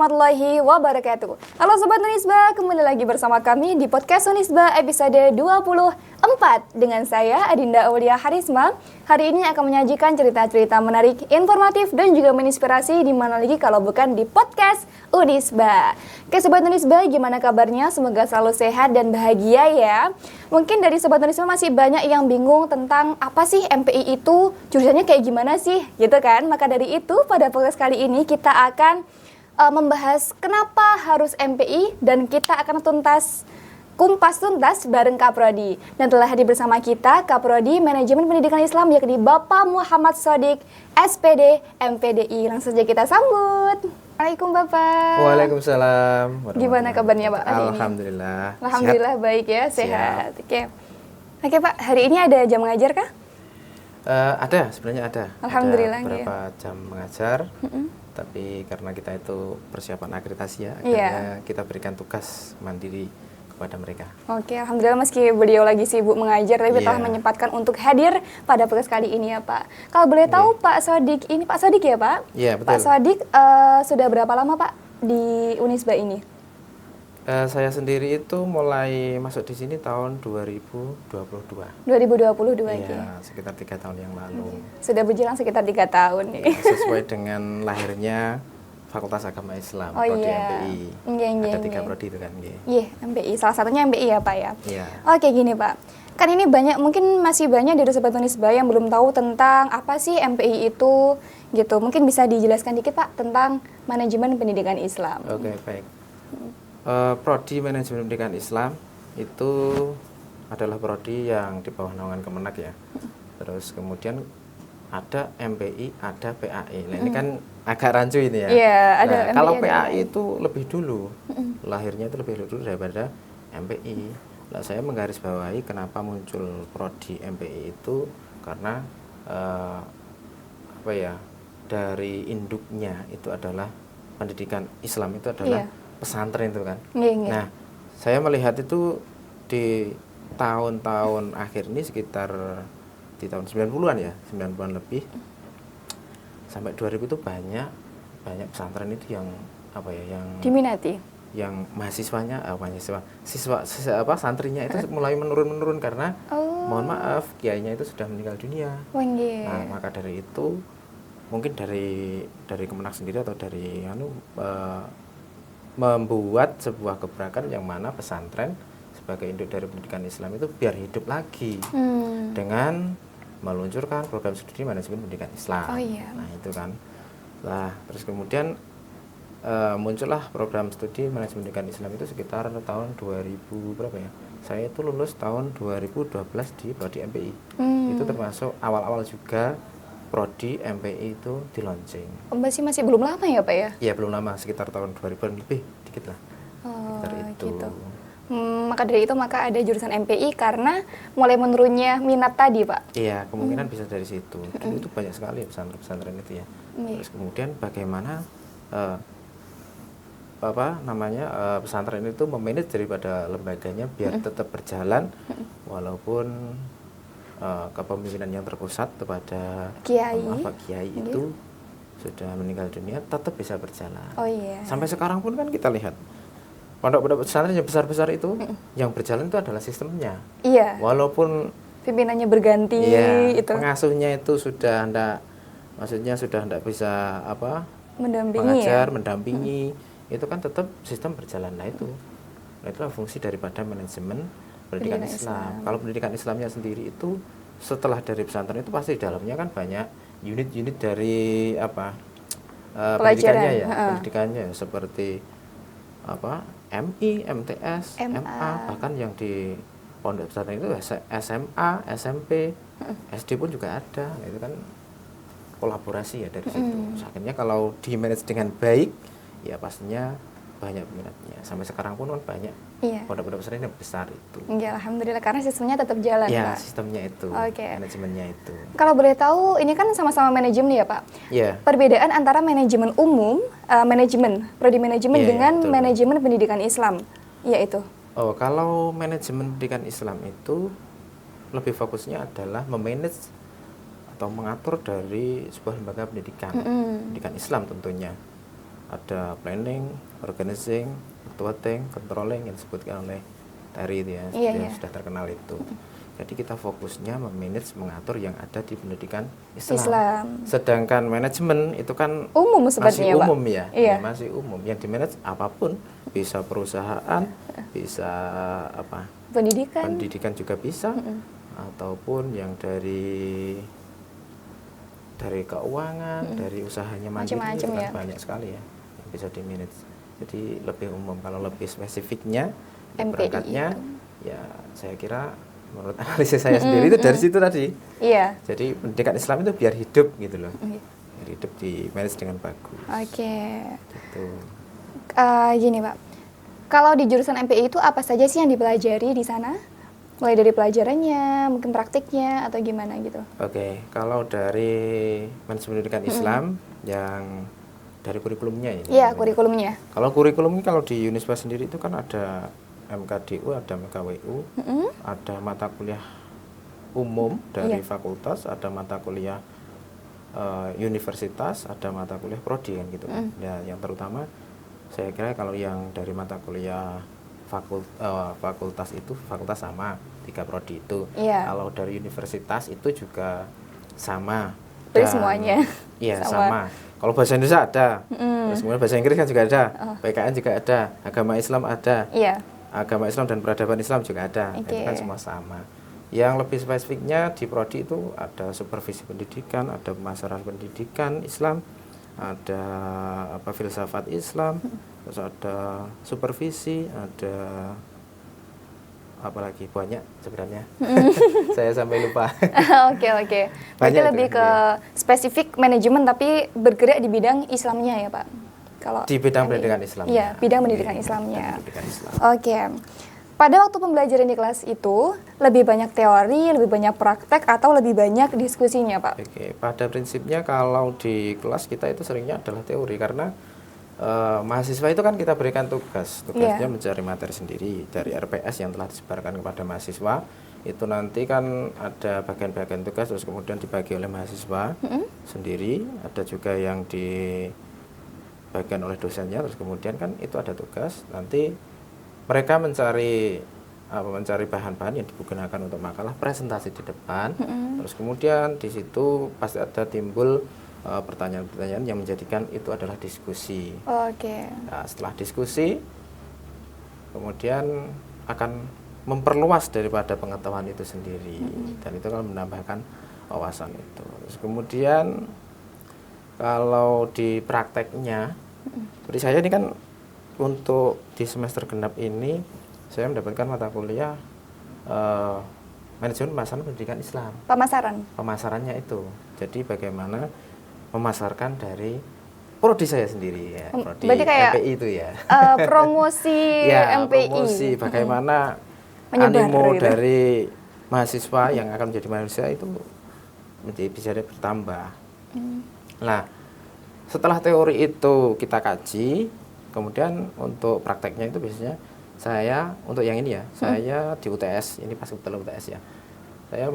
warahmatullahi wabarakatuh. Halo Sobat Unisba, kembali lagi bersama kami di Podcast Unisba episode 24 dengan saya Adinda Aulia Harisma. Hari ini akan menyajikan cerita-cerita menarik, informatif, dan juga menginspirasi di mana lagi kalau bukan di Podcast Unisba. Oke Sobat Unisba, gimana kabarnya? Semoga selalu sehat dan bahagia ya. Mungkin dari Sobat Unisba masih banyak yang bingung tentang apa sih MPI itu, jurusannya kayak gimana sih, gitu kan? Maka dari itu pada podcast kali ini kita akan membahas kenapa harus MPI dan kita akan kumpas tuntas bareng Kaprodi. Dan telah hadir bersama kita Kaprodi Manajemen Pendidikan Islam yakni Bapak Muhammad Shodiq SPD MPDI. Langsung saja kita sambut. Assalamualaikum Bapak. Waalaikumsalam. Gimana kabarnya Pak hari ini? Alhamdulillah. Alhamdulillah sehat. Baik ya, sehat. Oke Pak, hari ini ada jam mengajar kah? Ada, sebenarnya ada. Alhamdulillah. Ada beberapa jam mengajar. Tapi karena kita itu persiapan akreditasi ya, akhirnya kita berikan tugas mandiri kepada mereka. Oke, alhamdulillah meski beliau lagi sibuk mengajar, tapi telah menyempatkan untuk hadir pada podcast kali ini ya Pak. Kalau boleh tahu Pak Shodiq, ini Pak Shodiq ya Pak? Iya, betul. Pak Shodiq sudah berapa lama Pak di Unisba ini? Saya sendiri itu mulai masuk di sini tahun 2022. 2022 ya. Sekitar 3 tahun yang lalu. Sudah berjalan sekitar 3 tahun. Ya, sesuai dengan lahirnya Fakultas Agama Islam, Prodi MPI. Ada 3 prodi itu kan. Iya, MPI. Salah satunya MPI ya Pak ya? Iya. Oke gini Pak, kan ini mungkin masih banyak dari Sobat Unisba yang belum tahu tentang apa sih MPI itu gitu. Mungkin bisa dijelaskan dikit Pak tentang manajemen pendidikan Islam. Oke, baik. Prodi Manajemen Pendidikan Islam itu adalah prodi yang di bawah naungan Kemenak ya. Terus kemudian ada MPI, ada PAI. Nah, ini kan agak rancu ini ya. Iya, ada nah, MPI, kalau ada PAI itu lebih dulu. Lahirnya itu lebih dulu daripada MPI. Nah, saya menggarisbawahi kenapa muncul prodi MPI itu karena dari induknya itu adalah pendidikan Islam itu adalah pesantren itu kan. Nah, saya melihat itu di tahun-tahun akhir ini sekitar di tahun 90-an ya, 90-an lebih sampai 2000 itu banyak pesantren itu yang yang diminati. Yang santrinya itu mulai menurun karena mohon maaf kiainya itu sudah meninggal dunia. Nah, maka dari itu mungkin dari Kemenak sendiri atau dari membuat sebuah gebrakan yang mana pesantren sebagai induk dari pendidikan Islam itu biar hidup lagi dengan meluncurkan program studi manajemen pendidikan Islam. Nah itu kan. Nah terus kemudian muncullah program studi manajemen pendidikan Islam itu sekitar tahun 2000 berapa ya? Saya itu lulus tahun 2012 di prodi MPI. Itu termasuk awal-awal juga prodi MPI itu di launching. Masih belum lama ya Pak ya? Iya belum lama, sekitar tahun 2000-an lebih dikit lah. Dari itu. Gitu. Maka dari itu ada jurusan MPI karena mulai menurunnya minat tadi Pak. Iya kemungkinan bisa dari situ. Itu banyak sekali pesantren itu ya. Terus kemudian bagaimana pesantren itu memanage daripada lembaganya biar tetap berjalan walaupun kepemimpinan yang terpusat kepada kiai itu sudah meninggal dunia tetap bisa berjalan. Sampai sekarang pun kan kita lihat pondok-pondok pesantren yang besar-besar itu yang berjalan itu adalah sistemnya. Walaupun pimpinannya berganti itu. Pengasuhnya itu sudah tidak bisa mendampingi itu kan tetap sistem berjalan. Nah itulah fungsi daripada manajemen pendidikan Islam. Kalau pendidikan Islamnya sendiri itu setelah dari pesantren itu pasti di dalamnya kan banyak unit-unit dari pendidikannya seperti MI, MTS, MA, bahkan yang di pondok pesantren itu SMA, SMP, SD pun juga ada. Nah, itu kan kolaborasi ya dari situ. Akhirnya kalau di manage dengan baik ya pastinya banyak minatnya. Sampai sekarang pun kan banyak pondok-pondok pesantren yang besar itu. Ya, alhamdulillah karena sistemnya tetap jalan Pak. Sistemnya itu, manajemennya itu. Kalau boleh tahu, ini kan sama-sama manajemen ya Pak? Perbedaan antara manajemen umum, prodi manajemen dengan manajemen pendidikan Islam, yaitu? Kalau manajemen pendidikan Islam itu lebih fokusnya adalah memanage atau mengatur dari sebuah lembaga pendidikan, pendidikan Islam tentunya. ada planning, organizing, voting, controlling yang disebutkan oleh Terry itu ya, yang sudah terkenal itu. Jadi kita fokusnya memanage, mengatur yang ada di pendidikan Islam. Sedangkan manajemen itu kan umum masih umum Pak. ya, ya, masih umum. Yang dimanage apapun, bisa perusahaan, bisa apa? Pendidikan juga bisa, ataupun yang dari keuangan, dari usahanya mandiri, itu kan banyak sekali ya yang bisa dimanage. Jadi lebih umum. Kalau lebih spesifiknya, berangkatnya, ya saya kira menurut analisis saya sendiri itu dari situ tadi. Iya. Jadi pendidikan Islam itu biar hidup gitu loh. Biar hidup di manage dengan bagus. Oke. Gitu. Gini Pak, kalau di jurusan MPI itu apa saja sih yang dipelajari di sana? Mulai dari pelajarannya, mungkin praktiknya, atau gimana gitu? Oke, kalau dari manajemen pendidikan Islam yang dari kurikulumnya ini. Iya, kurikulumnya. Kalau kurikulumnya kalau di Unisba sendiri itu kan ada MKDU, ada MKWU, ada mata kuliah umum dari fakultas, ada mata kuliah universitas, ada mata kuliah prodi kan gitu. Ya, yang terutama saya kira kalau yang dari mata kuliah fakultas itu fakultas sama 3 prodi itu. Kalau dari universitas itu juga sama. Dari semuanya. Iya, sama. Kalau bahasa Indonesia ada, terus kemudian bahasa Inggris kan juga ada, PKN juga ada, agama Islam ada, agama Islam dan peradaban Islam juga ada, itu kan semua sama. Yang lebih spesifiknya di prodi itu ada supervisi pendidikan, ada pemasaran pendidikan Islam, ada filsafat Islam, terus ada supervisi, ada apalagi banyak sebenarnya. Saya sampai lupa. Oke. Berarti lebih ke spesifik manajemen tapi bergerak di bidang Islamnya ya Pak? Kalau di bidang pendidikan Islam. Iya, bidang pendidikan Islamnya. Oke. Pada waktu pembelajaran di kelas itu lebih banyak teori, lebih banyak praktek atau lebih banyak diskusinya Pak? Oke, pada prinsipnya kalau di kelas kita itu seringnya adalah teori karena mahasiswa itu kan kita berikan tugasnya mencari materi sendiri dari RPS yang telah disebarkan kepada mahasiswa. Itu nanti kan ada bagian-bagian tugas terus kemudian dibagi oleh mahasiswa sendiri, ada juga yang dibagikan oleh dosennya, terus kemudian kan itu ada tugas, nanti mereka mencari bahan-bahan yang digunakan untuk makalah, presentasi di depan, terus kemudian di situ pasti ada timbul pertanyaan-pertanyaan yang menjadikan itu adalah diskusi. Nah, setelah diskusi, kemudian akan memperluas daripada pengetahuan itu sendiri, dan itu kan menambahkan wawasan itu. Terus kemudian kalau di prakteknya, seperti saya ini kan untuk di semester genap ini saya mendapatkan mata kuliah manajemen pemasaran pendidikan Islam. Pemasarannya itu, jadi bagaimana memasarkan dari prodi saya sendiri ya, prodi MPI itu ya. Promosi MPI. Promosi bagaimana animo dari mahasiswa yang akan menjadi mahasiswa itu bisa bertambah. Nah, setelah teori itu kita kaji, kemudian untuk prakteknya itu biasanya saya untuk yang ini ya, saya di UTS, ini pas kebetulan UTS ya. Saya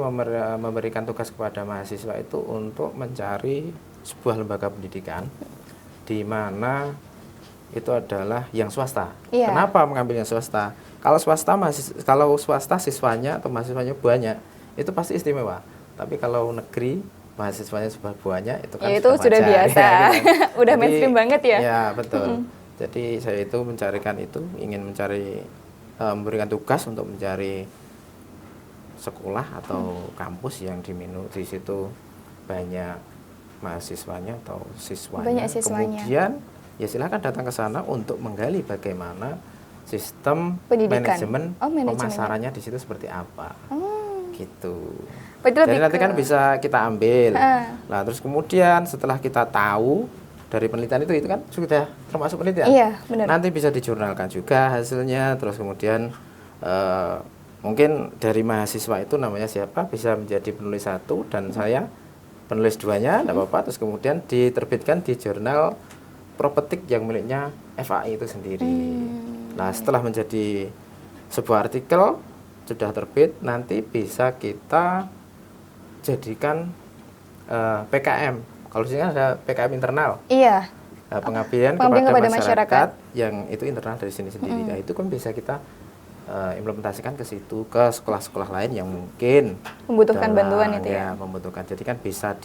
memberikan tugas kepada mahasiswa itu untuk mencari sebuah lembaga pendidikan di mana itu adalah yang swasta. Kenapa mengambil yang swasta? Kalau swasta siswanya atau mahasiswanya banyak, itu pasti istimewa. Tapi kalau negeri mahasiswanya banyak, itu kan itu sudah biasa. Udah mainstream banget ya. Ya, betul. Jadi saya itu ingin memberikan tugas untuk mencari sekolah atau kampus yang di situ banyak mahasiswanya atau siswanya. Kemudian ya silakan datang ke sana untuk menggali bagaimana sistem manajemen pemasarannya di situ seperti apa. Gitu. Jadi nanti kan bisa kita ambil. Nah, terus kemudian setelah kita tahu dari penelitian itu kan sudah termasuk penelitian. Iya, benar. Nanti bisa dijurnalkan juga hasilnya, terus kemudian mungkin dari mahasiswa itu namanya siapa bisa menjadi penulis 1 dan saya penulis 2-nya, tidak apa-apa, terus kemudian diterbitkan di jurnal propetik yang miliknya FAI itu sendiri. Nah, setelah menjadi sebuah artikel sudah terbit, nanti bisa kita jadikan PKM. Kalau di sini ada PKM internal. pengabdian kepada masyarakat yang itu internal dari sini sendiri. Nah, itu kan bisa kita implementasikan ke situ, ke sekolah-sekolah lain yang mungkin membutuhkan bantuan itu ya. Membutuhkan. Jadi kan bisa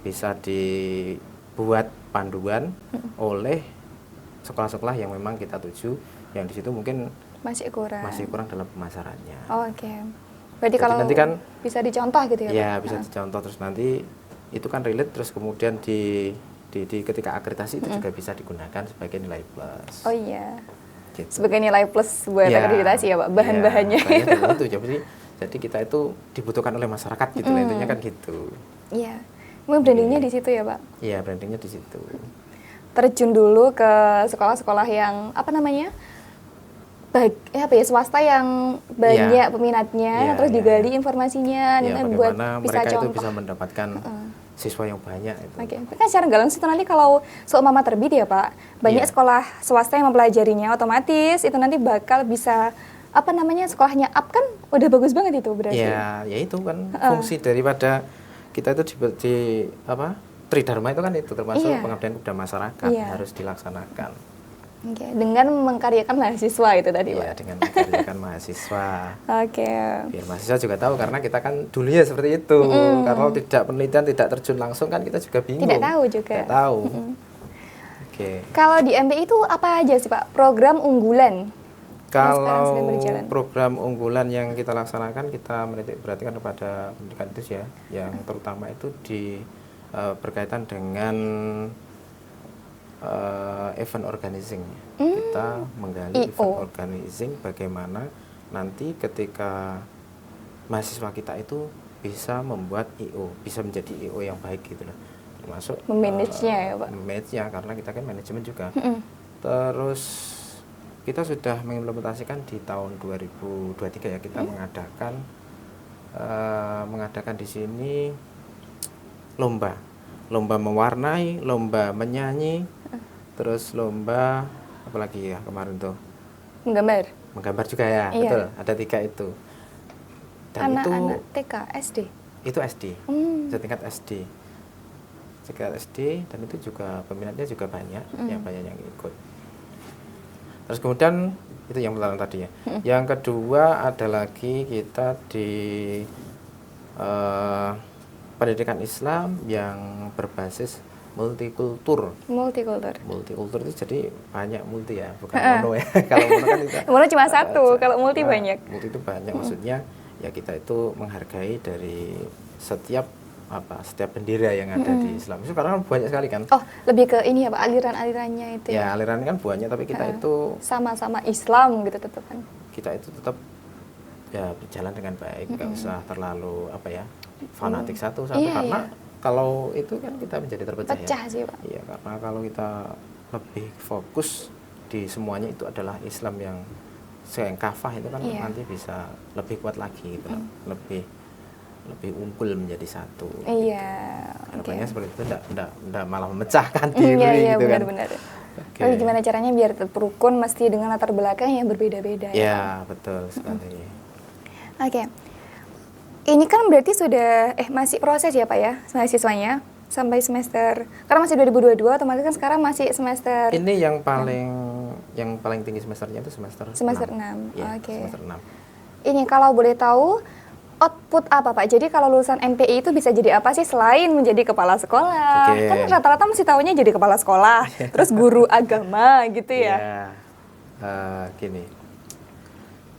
bisa dibuat panduan oleh sekolah-sekolah yang memang kita tuju, yang di situ mungkin masih kurang dalam pemasarannya. Oke. Berarti kalau nanti kan bisa dicontoh gitu ya? Ya, bisa dicontoh, terus nanti itu kan relate, terus kemudian di ketika akreditasi itu juga bisa digunakan sebagai nilai plus. Oh iya. Gitu. Sebagai nilai plus buat akreditasi ya Pak, bahan-bahannya itu. Jadi kita itu dibutuhkan oleh masyarakat gitu lah, intinya kan gitu. Iya. Mungkin brandingnya di situ ya Pak? Iya, brandingnya di situ. Terjun dulu ke sekolah-sekolah yang swasta yang banyak peminatnya, terus digali informasinya, dan buat bisa mereka contoh. Itu bisa mendapatkan siswa yang banyak itu. Oke. Kan secara nggak langsung nanti kalau seumpama terbit ya Pak, banyak sekolah swasta yang mempelajarinya, otomatis itu nanti bakal bisa sekolahnya up, kan udah bagus banget itu berarti. Ya itu kan fungsi daripada kita itu di Tridharma itu kan itu termasuk pengabdian kepada masyarakat harus dilaksanakan. Oke, dengan mengkaryakan mahasiswa itu tadi Pak. Iya, dengan mengkaryakan mahasiswa. Oke. Biar mahasiswa juga tahu, karena kita kan dulunya seperti itu. Kalau tidak penelitian, tidak terjun langsung kan kita juga bingung. Tidak tahu juga. Tidak tahu. Oke. Kalau di MPI itu apa aja sih Pak program unggulan? Kalau program unggulan yang kita laksanakan, kita perhatikan kepada pendidikan itu ya, yang terutama itu berkaitan dengan event organizing. Kita menggali event organizing, bagaimana nanti ketika mahasiswa kita itu bisa membuat IO, bisa menjadi IO yang baik gitu loh. Termasuk memanage-nya ya Pak. Memanage-nya, karena kita kan manajemen juga. Terus kita sudah mengimplementasikan di tahun 2023 ya, kita mengadakan di sini lomba mewarnai, lomba menyanyi, terus lomba apalagi ya kemarin tuh, menggambar juga ya. Betul, ada 3 itu. Dan anak-anak TK, SD? Itu SD, setingkat SD, dan itu juga peminatnya juga banyak, yang ikut. Terus kemudian itu yang pertama tadi ya. Yang kedua ada lagi kita di pendidikan Islam yang berbasis multikultur itu jadi banyak multi ya, bukan mono ya. Kalau mono kan itu mono cuma satu, kalau multi banyak. Multi itu banyak, maksudnya ya kita itu menghargai dari setiap bendera yang ada di Islam. Itu karena banyak sekali kan. Oh, lebih ke ini ya Pak, aliran-alirannya itu ya. Ya, aliran kan banyak, tapi kita itu sama-sama Islam gitu tetap kan. Kita itu tetap ya berjalan dengan baik, nggak usah terlalu fanatik satu karena kalau itu kan kita menjadi terpecah sih Pak. Iya, karena kalau kita lebih fokus di semuanya itu adalah Islam yang kafah, itu kan nanti bisa lebih kuat lagi gitu, lebih unggul menjadi satu. Iya. Harapannya seperti itu, tidak malah memecahkan diri gitu kan. Benar-benar. Tapi gimana caranya biar tetap rukun, mesti dengan latar belakang yang berbeda-beda ya. Betul sekali. Oke. Ini kan berarti sudah masih proses ya Pak ya, mahasiswanya sampai semester, karena masih 2022, otomatis kan sekarang masih semester. Ini yang paling tinggi semesternya itu semester 6. Ya, Oke. Semester 6. Ini kalau boleh tahu output apa Pak? Jadi kalau lulusan MPI itu bisa jadi apa sih selain menjadi kepala sekolah? Kan rata-rata mesti tahunya jadi kepala sekolah, terus guru agama gitu ya. Gini.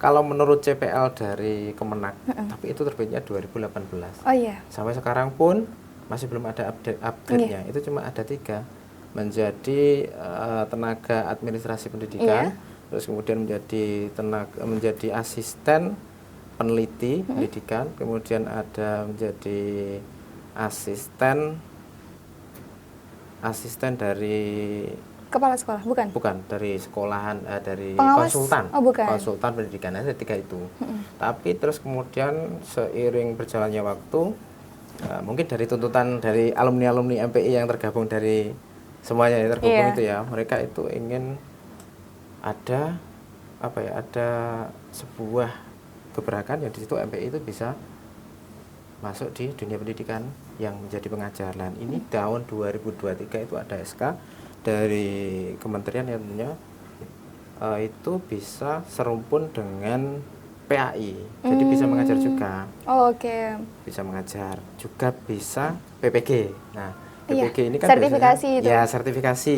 Kalau menurut CPL dari Kemenak, tapi itu terbitnya 2018. Oh iya. Sampai sekarang pun masih belum ada upgrade-nya. Itu cuma ada 3. Menjadi tenaga administrasi pendidikan, terus kemudian menjadi asisten peneliti pendidikan, kemudian ada menjadi asisten dari kepala sekolah, bukan dari sekolahan, dari pengawas? Konsultan pendidikan, ada 3 itu. Tapi terus kemudian seiring berjalannya waktu, mungkin dari tuntutan dari alumni MPI yang tergabung dari semuanya itu ya, mereka itu ingin ada ada sebuah gebrakan yang di situ MPI itu bisa masuk di dunia pendidikan yang menjadi pengajar. Dan ini tahun 2023 itu ada SK dari kementerian yang punya itu bisa serumpun dengan PAI, jadi bisa mengajar juga. Oke. Bisa mengajar juga, bisa PPG. Nah, PPG ini kan sertifikasi biasanya, itu. ya sertifikasi.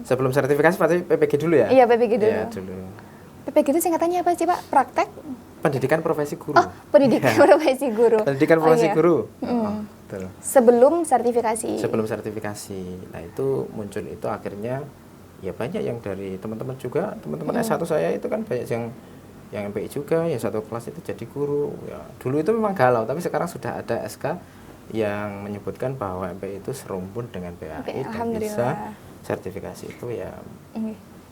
Sebelum sertifikasi pasti PPG dulu ya? Iya, PPG dulu. Ya, dulu. PPG itu singkatannya apa sih Pak? Praktek? Pendidikan profesi guru. Oh, pendidikan profesi guru. Pendidikan profesi guru. Betul. Sebelum sertifikasi. Sebelum sertifikasi. Nah, itu muncul itu akhirnya ya banyak yang dari teman-teman juga, teman-teman S1 saya itu kan banyak yang MPI juga, yang satu kelas itu jadi guru. Ya, dulu itu memang galau, tapi sekarang sudah ada SK yang menyebutkan bahwa MPI itu serumpun dengan PAI dan bisa sertifikasi itu ya.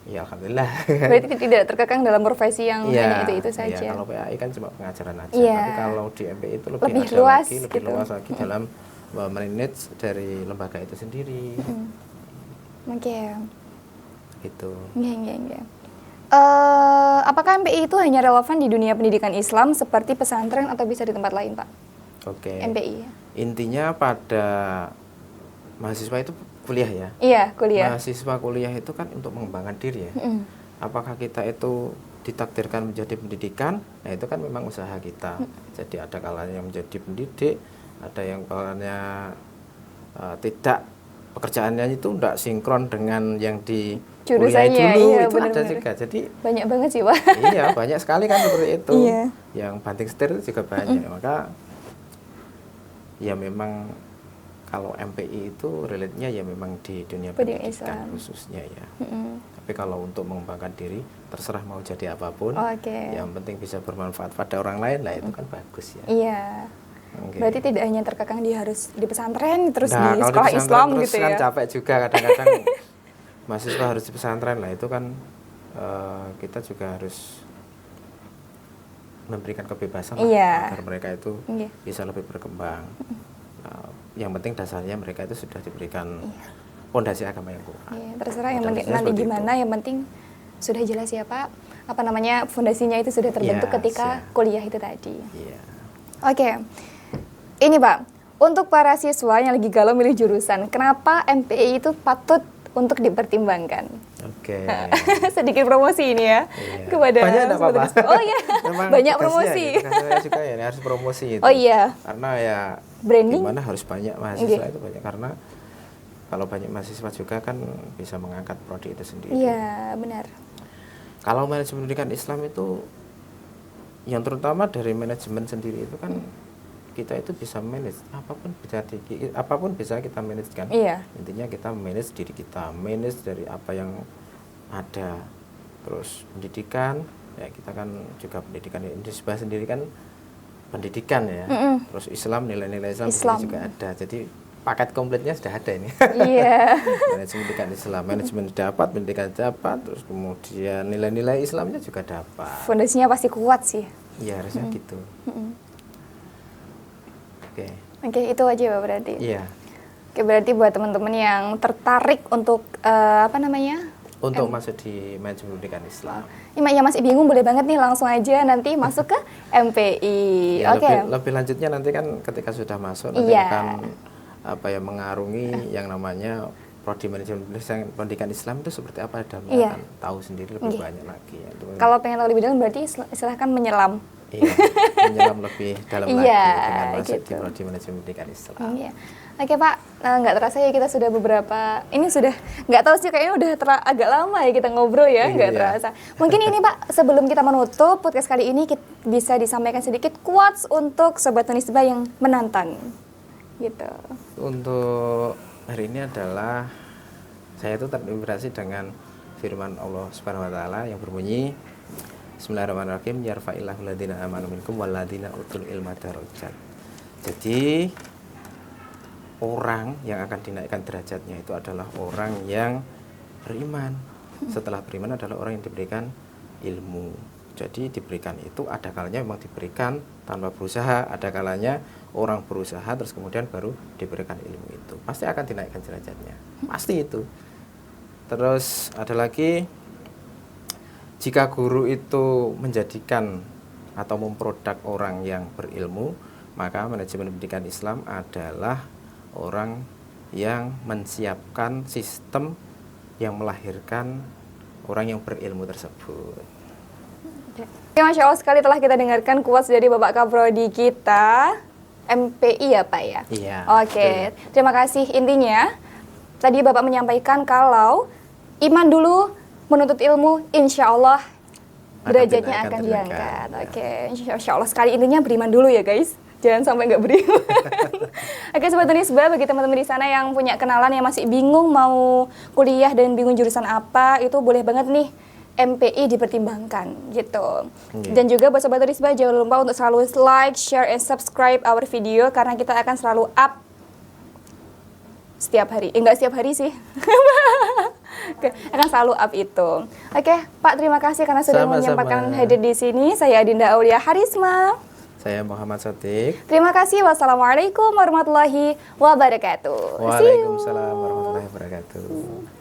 Ya alhamdulillah. Berarti tidak terkekang dalam profesi yang hanya itu saja. Ya, kalau PAI kan cuma pengajaran aja, tapi kalau di MPI itu lebih luas, lagi, lebih luas lagi dalam manage dari lembaga itu sendiri. Oke. Gitu. Iya. Apakah MPI itu hanya relevan di dunia pendidikan Islam seperti pesantren atau bisa di tempat lain, Pak? Oke. MPI. Intinya pada mahasiswa itu kuliah ya. Iya, kuliah. Mahasiswa kuliah itu kan untuk mengembangkan diri ya. Apakah kita itu ditakdirkan menjadi pendidikan? Nah, itu kan memang usaha kita. Jadi ada kalanya menjadi pendidik, ada yang kalanya tidak, pekerjaannya itu tidak sinkron dengan yang di kuliah dulu, itu bener-bener ada juga. Jadi banyak banget sih, Pak. Iya, banyak sekali kan seperti itu. Iya. Yang banting setir itu juga banyak. Maka ya memang kalau MPI itu relate-nya ya memang di dunia pendidikan khususnya ya. Tapi kalau untuk mengembangkan diri, terserah mau jadi apapun. Yang penting bisa bermanfaat pada orang lain, lah itu kan bagus ya. Iya. Berarti tidak hanya terkekang di harus di pesantren terus di sekolah Islam terus gitu kan ya. Capek juga kadang-kadang mahasiswa harus di pesantren, lah itu kan kita juga harus memberikan kebebasan agar mereka itu bisa lebih berkembang. Yang penting dasarnya mereka itu sudah diberikan fondasi agama yang kuat. Terserah yang penting nanti gimana, yang penting sudah jelas ya Pak. Apa namanya, fondasinya itu sudah terbentuk ketika kuliah itu tadi. Oke. Ini Pak, untuk para siswa yang lagi galau milih jurusan, kenapa MPI itu patut untuk dipertimbangkan? Oke. Sedikit promosi ini ya kepada banyak enggak apa-apa. Oh iya. Banyak promosi. Saya juga ya harus promosi itu. Oh iya. Karena ya branding gimana harus banyak mahasiswa itu banyak, karena kalau banyak mahasiswa juga kan bisa mengangkat prodi itu sendiri. Iya, benar. Kalau manajemen pendidikan Islam itu yang terutama dari manajemen sendiri itu kan kita itu bisa manage apapun bisa kita manage kan. Intinya kita manage diri kita, manage dari apa yang ada. Terus pendidikan ya, kita kan juga pendidikan di Indonesia sendiri kan pendidikan ya. Terus Islam, nilai-nilai Islam juga ada. Jadi paket komplitnya sudah ada ini. Manajemen pendidikan Islam, manajemen dapat, pendidikan dapat, terus kemudian nilai-nilai Islamnya juga dapat. Fondasinya pasti kuat sih. Iya, harusnya gitu. Oke, itu aja Pak berarti. Iya. Oke, berarti buat teman-teman yang tertarik untuk untuk masuk di manajemen pendidikan Islam. Yang masih bingung boleh banget nih langsung aja nanti masuk ke MPI. Lebih lanjutnya nanti kan ketika sudah masuk nanti akan mengarungi yang namanya prodi manajemen pendidikan Islam itu seperti apa, dalamnya akan tahu sendiri lebih banyak lagi. Kalau pengen tahu lebih dalam berarti silahkan menyelam. Menyelam lebih dalam lagi dengan masuk di prodi manajemen pendidikan Islam. Oke Pak, nggak terasa ya kita sudah nggak tahu sih kayaknya udah agak lama ya kita ngobrol ya, nggak terasa. Mungkin ini Pak, sebelum kita menutup podcast kali ini bisa disampaikan sedikit quotes untuk Sobat Unisba yang menonton. Gitu. Untuk hari ini adalah saya itu terinspirasi dengan firman Allah Subhanahu wa taala yang berbunyi Bismillahirrahmanirrahim, yarfa'illahu alladziina aamanu minkum walladziina utul ilma darajat. Jadi orang yang akan dinaikkan derajatnya itu adalah orang yang beriman. Setelah beriman adalah orang yang diberikan ilmu. Jadi diberikan itu ada kalanya memang diberikan tanpa berusaha, ada kalanya orang berusaha terus kemudian baru diberikan ilmu itu. Pasti akan dinaikkan derajatnya. Pasti itu. Terus ada lagi, jika guru itu menjadikan atau memproduk orang yang berilmu, Maka manajemen pendidikan Islam adalah orang yang menyiapkan sistem yang melahirkan orang yang berilmu tersebut. Oke, Masya Allah sekali telah kita dengarkan quotes dari Bapak Kaprodi kita, MPI ya Pak ya? Iya. Oke, terima kasih. Intinya, tadi Bapak menyampaikan kalau iman dulu menuntut ilmu, insya Allah derajatnya akan diangkat. Ya. Oke, insya Allah sekali. Intinya beriman dulu ya guys. Jangan sampai nggak beriman. Oke, Sobat Unisba, bagi teman-teman di sana yang punya kenalan yang masih bingung mau kuliah dan bingung jurusan apa, itu boleh banget nih MPI dipertimbangkan gitu. Dan juga buat Sobat Unisba, jangan lupa untuk selalu like, share, and subscribe our video karena kita akan selalu up setiap hari. Enggak setiap hari sih. Oke, akan selalu up itu. Oke, Pak, terima kasih karena sudah menyempatkan hadir di sini. Saya Adinda Aulia Harisma. Saya Muhammad Sotik. Terima kasih. Wassalamualaikum warahmatullahi wabarakatuh. Waalaikumsalam warahmatullahi wabarakatuh.